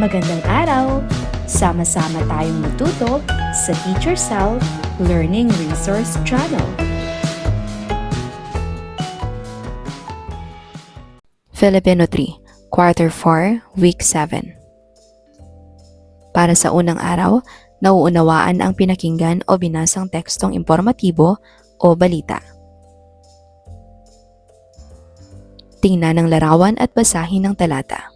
Magandang araw! Sama-sama tayong matuto sa Teacher Sal Learning Resource Channel. Filipino 3, Quarter 4, Week 7. Para sa unang araw, nauunawaan ang pinakinggan o binasang tekstong impormatibo o balita. Tingnan ang larawan at basahin ang talata.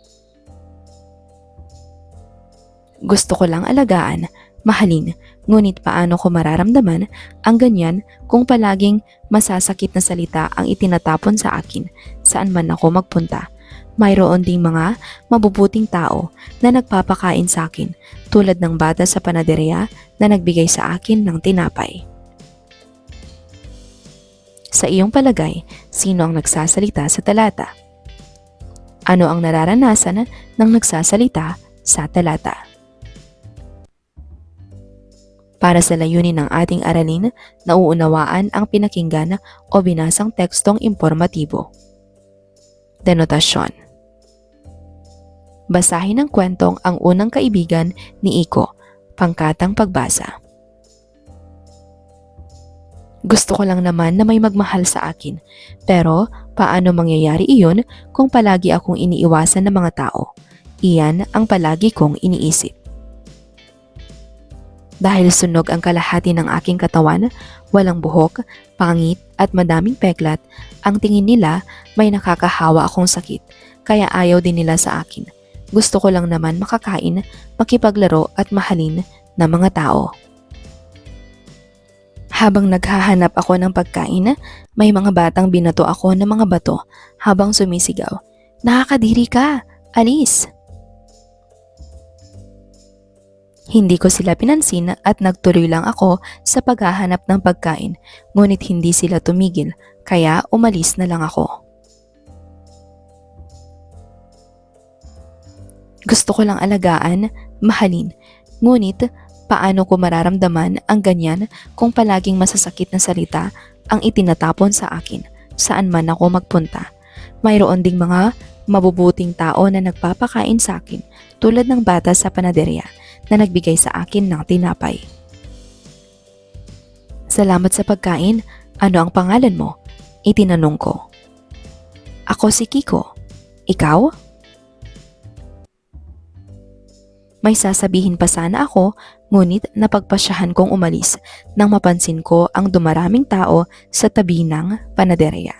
Gusto ko lang alagaan, mahalin, ngunit paano ko mararamdaman ang ganyan kung palaging masasakit na salita ang itinatapon sa akin saan man ako magpunta. Mayroon ding mga mabubuting tao na nagpapakain sa akin tulad ng bata sa panaderia na nagbigay sa akin ng tinapay. Sa iyong palagay, sino ang nagsasalita sa talata? Ano ang nararanasan ng nagsasalita sa talata? Para sa layunin ng ating aralin, nauunawaan ang pinakinggan o binasang tekstong impormatibo. Denotasyon. Basahin ang kwentong Ang Unang Kaibigan ni Iko, pangkatang pagbasa. Gusto ko lang naman na may magmahal sa akin, pero paano mangyayari iyon kung palagi akong iniiwasan ng mga tao? Iyan ang palagi kong iniisip. Dahil sunog ang kalahati ng aking katawan, walang buhok, pangit at madaming peklat, ang tingin nila may nakakahawa akong sakit, kaya ayaw din nila sa akin. Gusto ko lang naman makakain, makipaglaro at mahalin ng mga tao. Habang naghahanap ako ng pagkain, may mga batang binato ako ng mga bato habang sumisigaw, "Nakakadiri ka! Alis!" Hindi ko sila pinansin at nagtuloy lang ako sa paghahanap ng pagkain, ngunit hindi sila tumigil, kaya umalis na lang ako. Gusto ko lang alagaan, mahalin, ngunit paano ko mararamdaman ang ganyan kung palaging masasakit na salita ang itinatapon sa akin, saan man ako magpunta. Mayroon ding mga mabubuting tao na nagpapakain sa akin, tulad ng bata sa panaderia na nagbigay sa akin ng tinapay. Salamat sa pagkain. Ano ang pangalan mo? Itinanong ko. Ako si Kiko. Ikaw? May sasabihin pa sana ako, ngunit napagpasyahan kong umalis nang mapansin ko ang dumaraming tao sa tabi ng panaderia.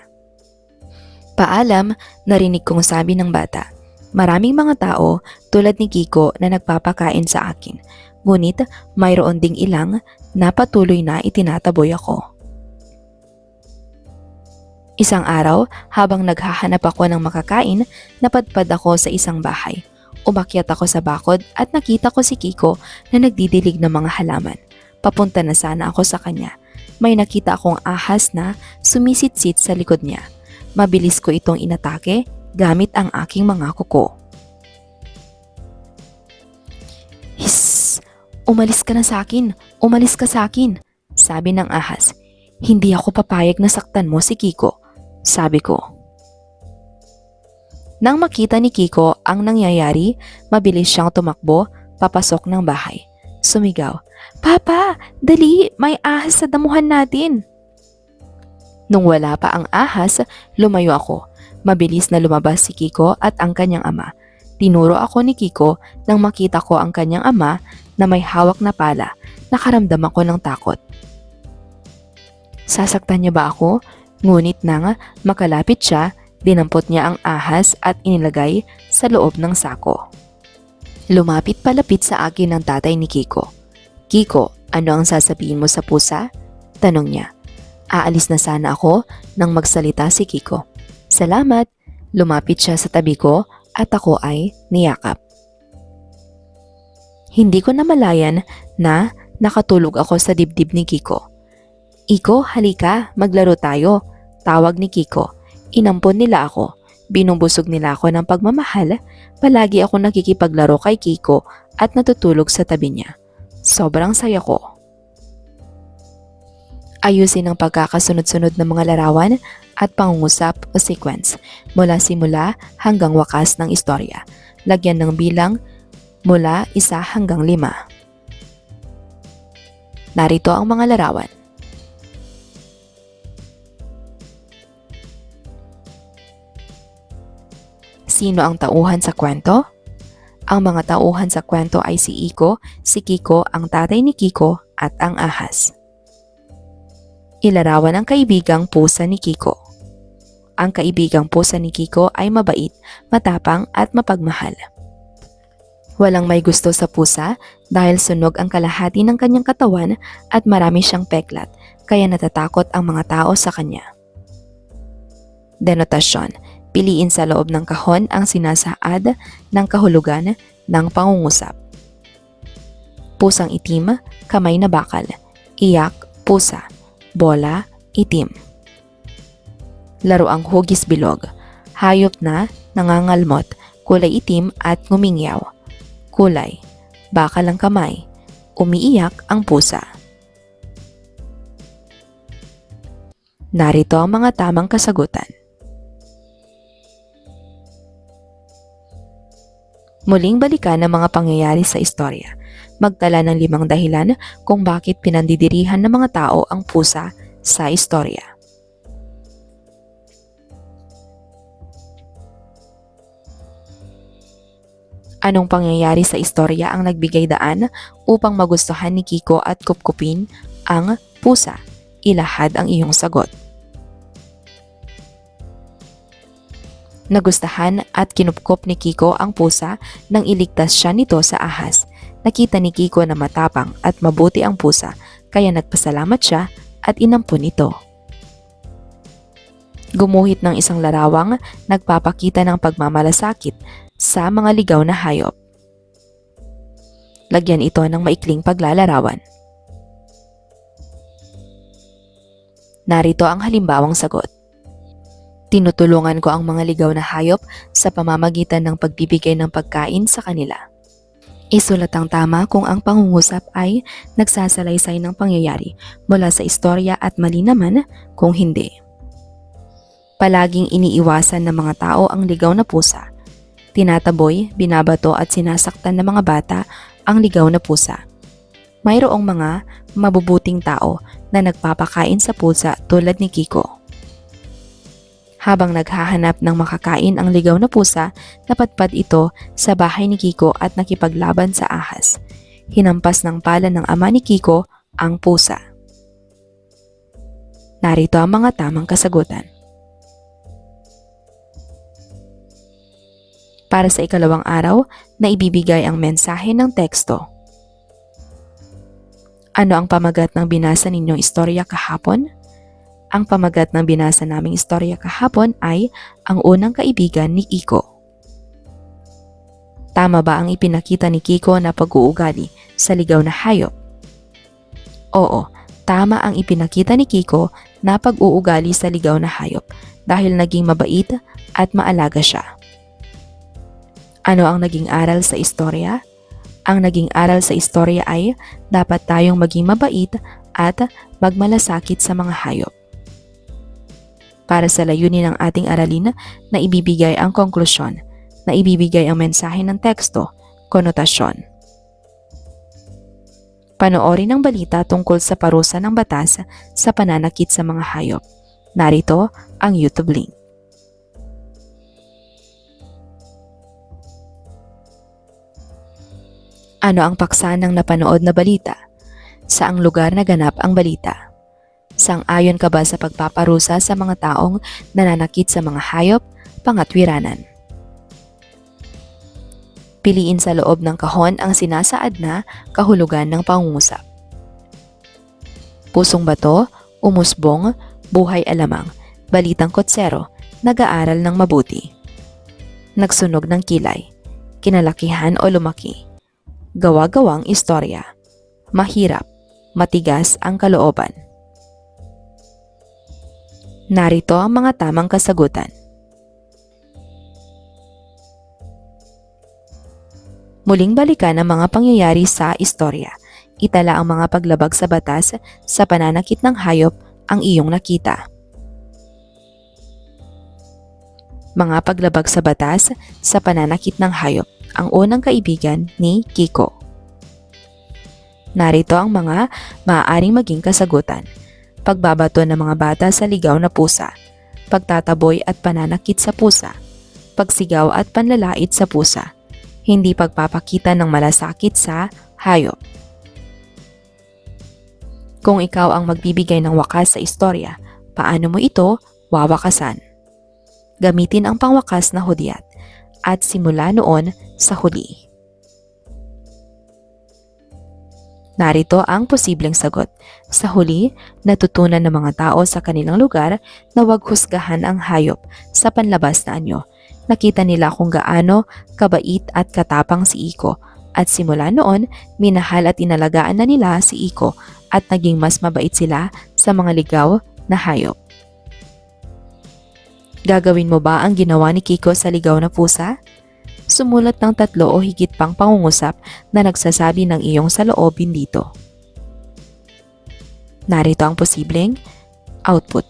Paalam, narinig kong sabi ng bata. Maraming mga tao tulad ni Kiko na nagpapakain sa akin, ngunit mayroon ding ilang na patuloy na itinataboy ako. Isang araw, habang naghahanap ako ng makakain, napadpad ako sa isang bahay. Umakyat ako sa bakod at nakita ko si Kiko na nagdidilig ng mga halaman. Papunta na sana ako sa kanya. May nakita akong ahas na sumisit-sit sa likod niya. Mabilis ko itong inatake gamit ang aking mga kuko. Hiss! Umalis ka na sa akin! Umalis ka sa akin! Sabi ng ahas. Hindi ako papayag na saktan mo si Kiko, sabi ko. Nang makita ni Kiko ang nangyayari, mabilis siyang tumakbo papasok ng bahay. Sumigaw, "Papa! Dali! May ahas sa damuhan natin!" Nung wala pa ang ahas, lumayo ako. Mabilis na lumabas si Kiko at ang kanyang ama. Tinuro ako ni Kiko nang makita ko ang kanyang ama na may hawak na pala. Nakaramdam ako ng takot. Sasaktan niya ba ako? Ngunit nang makalapit siya, dinampot niya ang ahas at inilagay sa loob ng sako. Lumapit palapit sa akin ang tatay ni Kiko. "Kiko, ano ang sasabihin mo sa pusa?" Tanong niya. Aalis na sana ako nang magsalita si Kiko. "Salamat." Lumapit siya sa tabi ko at ako ay niyakap. Hindi ko namalayan na nakatulog ako sa dibdib ni Kiko. "Iko, halika, maglaro tayo," tawag ni Kiko. Inampon nila ako. Binumbusog nila ako ng pagmamahal. Palagi ako nakikipaglaro kay Kiko at natutulog sa tabi niya. Sobrang saya ko. Ayusin ang pagkakasunod-sunod ng mga larawan at pangungusap o sequence mula simula hanggang wakas ng istorya. Lagyan ng bilang mula 1 hanggang 5. Narito ang mga larawan. Sino ang tauhan sa kwento? Ang mga tauhan sa kwento ay si Iko, si Kiko, ang tatay ni Kiko, at ang ahas. Ilarawan ang kaibigang pusa ni Kiko. Ang kaibigang pusa ni Kiko ay mabait, matapang at mapagmahal. Walang may gusto sa pusa dahil sunog ang kalahati ng kanyang katawan at marami siyang peklat, kaya natatakot ang mga tao sa kanya. Denotasyon. Piliin sa loob ng kahon ang sinasaad ng kahulugan ng pangungusap. Pusang itim, kamay na bakal. Iyak, pusa. Bola, itim. Laruang hugis bilog. Hayop na nangangalmot, kulay itim at ngumingyaw. Kulay, bakal ang kamay. Umiiyak ang pusa. Narito ang mga tamang kasagutan. Muling balikan ang mga pangyayari sa istorya. Magtala ng 5 dahilan kung bakit pinandidirihan ng mga tao ang pusa sa istorya. Anong pangyayari sa istorya ang nagbigay daan upang magustuhan ni Kiko at kupkupin ang pusa? Ilahad ang iyong sagot. Nagustahan at kinupkop ni Kiko ang pusa nang iligtas siya nito sa ahas. Nakita ni Kiko na matapang at mabuti ang pusa, kaya nagpasalamat siya at inampun ito. Gumuhit ng isang larawang nagpapakita ng pagmamalasakit sa mga ligaw na hayop. Lagyan ito ng maikling paglalarawan. Narito ang halimbawang sagot. Tinutulungan ko ang mga ligaw na hayop sa pamamagitan ng pagbibigay ng pagkain sa kanila. Isulat ang tama kung ang pangungusap ay nagsasalaysay ng pangyayari mula sa istorya at mali naman kung hindi. Palaging iniiwasan ng mga tao ang ligaw na pusa. Tinataboy, binabato at sinasaktan ng mga bata ang ligaw na pusa. Mayroong mga mabubuting tao na nagpapakain sa pusa tulad ni Kiko. Habang naghahanap ng makakain ang ligaw na pusa, napadpad ito sa bahay ni Kiko at nakipaglaban sa ahas. Hinampas ng pala ng ama ni Kiko ang pusa. Narito ang mga tamang kasagutan. Para sa ikalawang araw, na ibibigay ang mensahe ng teksto. Ano ang pamagat ng binasa ninyong istorya kahapon? Ang pamagat ng binasa naming istorya kahapon ay ang unang kaibigan ni Iko. Tama ba ang ipinakita ni Kiko na pag-uugali sa ligaw na hayop? Oo, tama ang ipinakita ni Kiko na pag-uugali sa ligaw na hayop dahil naging mabait at maalaga siya. Ano ang naging aral sa istorya? Ang naging aral sa istorya ay dapat tayong maging mabait at magmalasakit sa mga hayop. Para sa layunin ng ating aralin na ibibigay ang konklusyon, na ibibigay ang mensahe ng teksto, konotasyon. Panoorin ang balita tungkol sa parusa ng batas sa pananakit sa mga hayop. Narito ang YouTube link. Ano ang paksa ng napanood na balita? Saang lugar naganap ang balita? Sang-ayon ka ba sa pagpaparusa sa mga taong nananakit sa mga hayop, pangatwiranan? Piliin sa loob ng kahon ang sinasaad na kahulugan ng pangungusap. Pusong bato, umusbong, buhay alamang, balitang kotsero, nag-aaral ng mabuti. Nagsunog ng kilay, kinalakihan o lumaki. Gawa-gawang istorya. Mahirap, matigas ang kalooban. Narito ang mga tamang kasagutan. Muling balikan ang mga pangyayari sa istorya. Itala ang mga paglabag sa batas sa pananakit ng hayop ang iyong nakita. Mga paglabag sa batas sa pananakit ng hayop. ang unang kaibigan ni Kiko. Narito ang mga maaaring maging kasagutan. Pagbabato ng mga bata sa ligaw na pusa, pagtataboy at pananakit sa pusa, pagsigaw at panlalait sa pusa, hindi pagpapakita ng malasakit sa hayop. Kung ikaw ang magbibigay ng wakas sa istorya, paano mo ito wawakasan? Gamitin ang pangwakas na hudyat at simula noon sa huli. Narito ang posibleng sagot. Sa huli, natutunan ng mga tao sa kanilang lugar na huwag husgahan ang hayop sa panlabas na anyo. Nakita nila kung gaano kabait at katapang si Iko at simula noon, minahal at inalagaan na nila si Iko at naging mas mabait sila sa mga ligaw na hayop. Gagawin mo ba ang ginawa ni Kiko sa ligaw na pusa? Sumulat ng 3 o higit pang pangungusap na nagsasabi ng iyong saloobin dito. Narito ang posibleng output.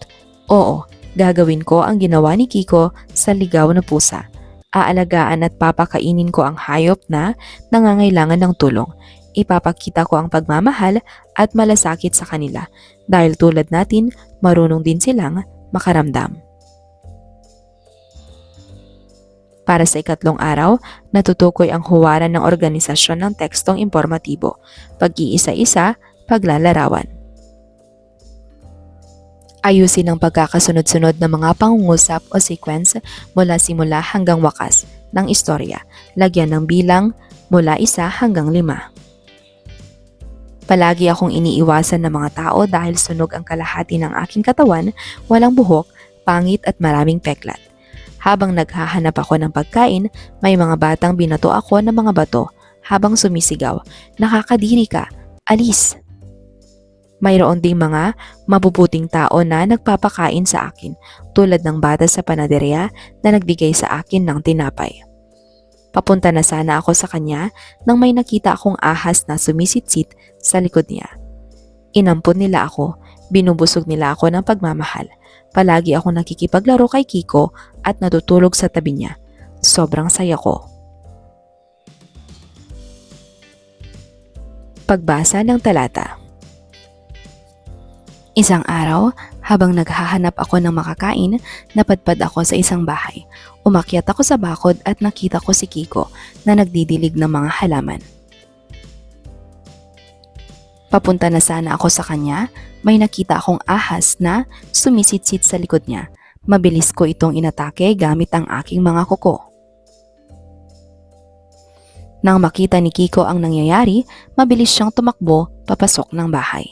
Oo, gagawin ko ang ginawa ni Kiko sa ligaw na pusa. Aalagaan at papakainin ko ang hayop na nangangailangan ng tulong. Ipapakita ko ang pagmamahal at malasakit sa kanila dahil tulad natin, marunong din silang makaramdam. Para sa ikatlong araw, natutukoy ang huwaran ng organisasyon ng tekstong impormatibo, pag-iisa-isa, paglalarawan. Ayusin ang pagkakasunod-sunod ng mga pangungusap o sequence mula simula hanggang wakas ng istorya. Lagyan ng bilang mula 1 hanggang 5. Palagi akong iniiwasan ng mga tao dahil sunog ang kalahati ng aking katawan, walang buhok, pangit at maraming peklat. Habang naghahanap ako ng pagkain, may mga batang binato ako ng mga bato habang sumisigaw, "Nakakadiri ka! Alis!" Mayroon ding mga mabubuting tao na nagpapakain sa akin, tulad ng bata sa panaderya na nagbigay sa akin ng tinapay. Papunta na sana ako sa kanya nang may nakita akong ahas na sumisitsit sa likod niya. Inampun nila ako, binubusog nila ako ng pagmamahal. Palagi ako nakikipaglaro kay Kiko at natutulog sa tabi niya. Sobrang saya ko. Pagbasa ng talata. Isang araw, habang naghahanap ako ng makakain, napadpad ako sa isang bahay. Umakyat ako sa bakod at nakita ko si Kiko na nagdidilig ng mga halaman. Papunta na sana ako sa kanya, may nakita akong ahas na sumisitsit sa likod niya. Mabilis ko itong inatake gamit ang aking mga kuko. Nang makita ni Kiko ang nangyayari, mabilis siyang tumakbo papasok ng bahay.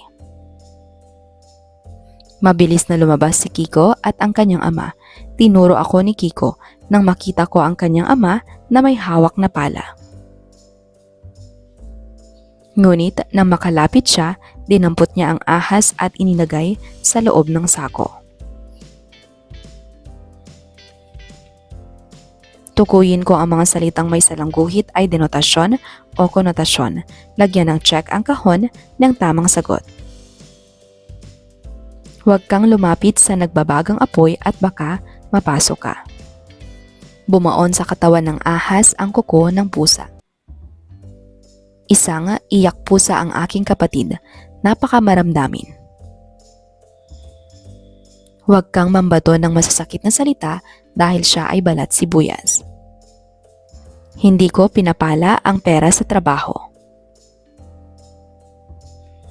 Mabilis na lumabas si Kiko at ang kanyang ama. Tinuro ako ni Kiko nang makita ko ang kanyang ama na may hawak na pala. Ngunit nang makalapit siya, dinampot niya ang ahas at ininagay sa loob ng sako. Tukuyin ko ang mga salitang may salangguhit ay denotasyon o konotasyon. Lagyan ng check ang kahon ng tamang sagot. Huwag kang lumapit sa nagbabagang apoy at baka mapasok ka. Bumaon sa katawan ng ahas ang kuko ng pusa. Isang iyak pusa ang aking kapatid, napakamaramdamin. Huwag kang mambato ng masasakit na salita dahil siya ay balat sibuyas. Hindi ko pinapala ang pera sa trabaho.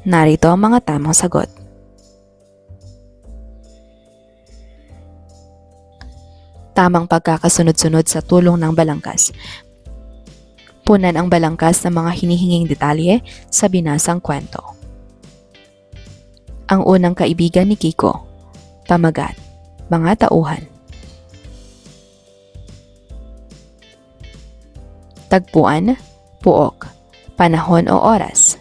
Narito ang mga tamang sagot. Tamang pagkakasunod-sunod sa tulong ng balangkas. Punan ang balangkas ng mga hinihinging detalye sa binasang kwento. Ang unang kaibigan ni Kiko. Pamagat. Mga tauhan. Tagpuan. Puok. Panahon o oras.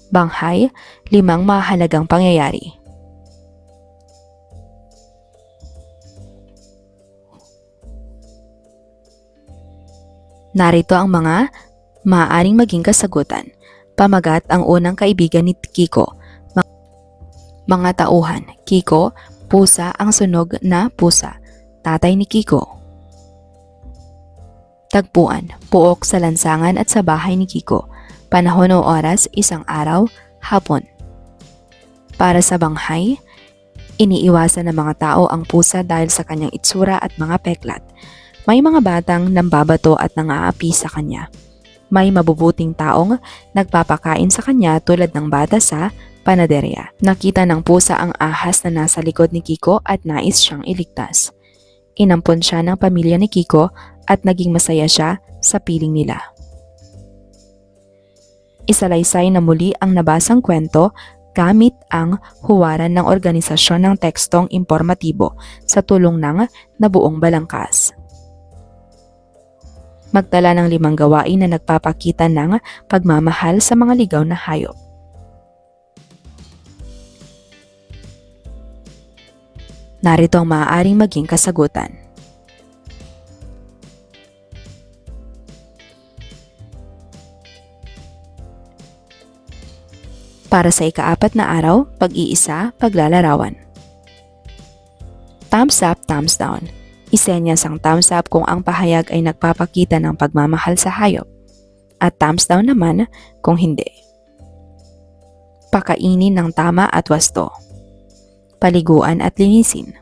Banghay. 5 mahalagang pangyayari. Narito ang mga maaaring maging kasagutan. Pamagat ang unang kaibigan ni Kiko. Mga tauhan. Kiko, pusa ang sunog na pusa. tatay ni Kiko. Tagpuan, puok sa lansangan at sa bahay ni Kiko. Panahon o oras, isang araw, hapon. Para sa banghay, iniiwasan ng mga tao ang pusa dahil sa kanyang itsura at mga peklat. May mga batang nambabato at nangaapi sa kanya. May mabubuting taong nagpapakain sa kanya tulad ng bata sa panaderya. Nakita ng pusa ang ahas na nasa likod ni Kiko at nais siyang iligtas. Inampon siya ng pamilya ni Kiko at naging masaya siya sa piling nila. Isalaysay na muli ang nabasang kwento gamit ang huwaran ng organisasyon ng tekstong impormatibo sa tulong ng Nabuong Balangkas. Magtala ng 5 gawain na nagpapakita ng pagmamahal sa mga ligaw na hayop. Narito ang maaaring maging kasagutan. Para sa ika-4 na araw, pag-iisa, paglalarawan. Thumbs up, thumbs down. Isenyas ang thumbs up kung ang pahayag ay nagpapakita ng pagmamahal sa hayop. At thumbs down naman kung hindi. Pakainin ng tama at wasto. Paliguan at linisin.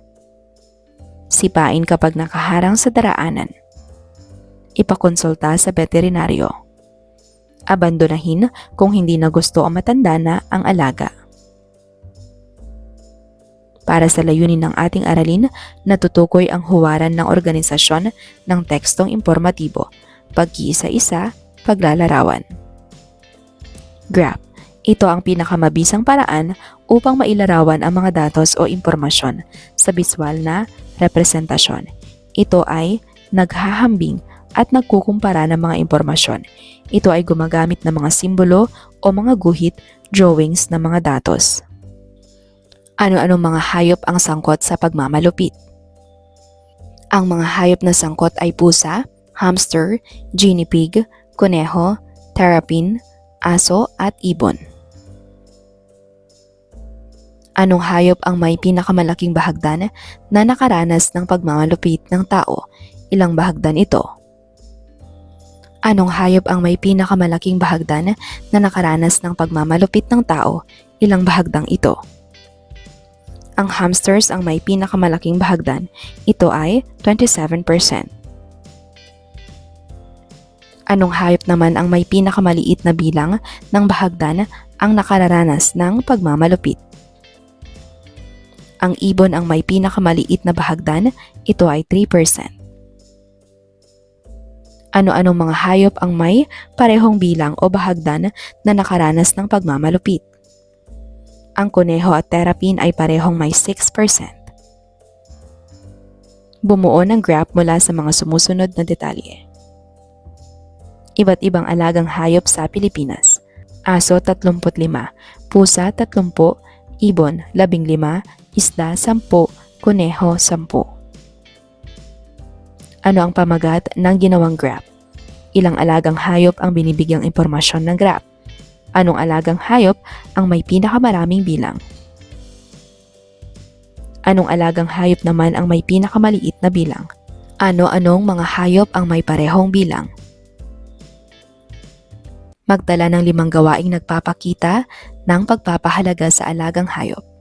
Sipain kapag nakaharang sa daraanan. Ipakonsulta sa veterinaryo. Abandonahin kung hindi na gusto o matanda na ang alaga. Para sa layunin ng ating aralin, natutukoy ang huwaran ng organisasyon ng tekstong impormatibo, pag-iisa-isa, paglalarawan. Graph. Ito ang pinakamabisang paraan upang mailarawan ang mga datos o impormasyon sa biswal na representasyon. Ito ay naghahambing at nagkukumpara ng mga impormasyon. Ito ay gumagamit ng mga simbolo o mga guhit, drawings ng mga datos. Ano-anong mga hayop ang sangkot sa pagmamalupit? Ang mga hayop na sangkot ay pusa, hamster, guinea pig, kuneho, terrapin, aso at ibon. Anong hayop ang may pinakamalaking bahagdan na nakaranas ng pagmamalupit ng tao? Ilang bahagdan ito? Anong hayop ang may pinakamalaking bahagdan na nakaranas ng pagmamalupit ng tao? Ilang bahagdang ito? Ang hamsters ang may pinakamalaking bahagdan. Ito ay 27%. Anong hayop naman ang may pinakamaliit na bilang ng bahagdan ang nakararanas ng pagmamalupit? Ang ibon ang may pinakamaliit na bahagdan. Ito ay 3%. Ano-anong mga hayop ang may parehong bilang o bahagdan na nakaranas ng pagmamalupit? Ang kuneho at terrapin ay parehong may 6%. Bumuo ng graph mula sa mga sumusunod na detalye. Iba't ibang alagang hayop sa Pilipinas. Aso 35, pusa 30, ibon 15, isda 10, kuneho 10. Ano ang pamagat ng ginawang graph? Ilang alagang hayop ang binibigyang impormasyon ng graph? Anong alagang hayop ang may pinakamaraming bilang? Anong alagang hayop naman ang may pinakamaliit na bilang? Ano-anong mga hayop ang may parehong bilang? Magtala ng 5 gawaing nagpapakita ng pagpapahalaga sa alagang hayop.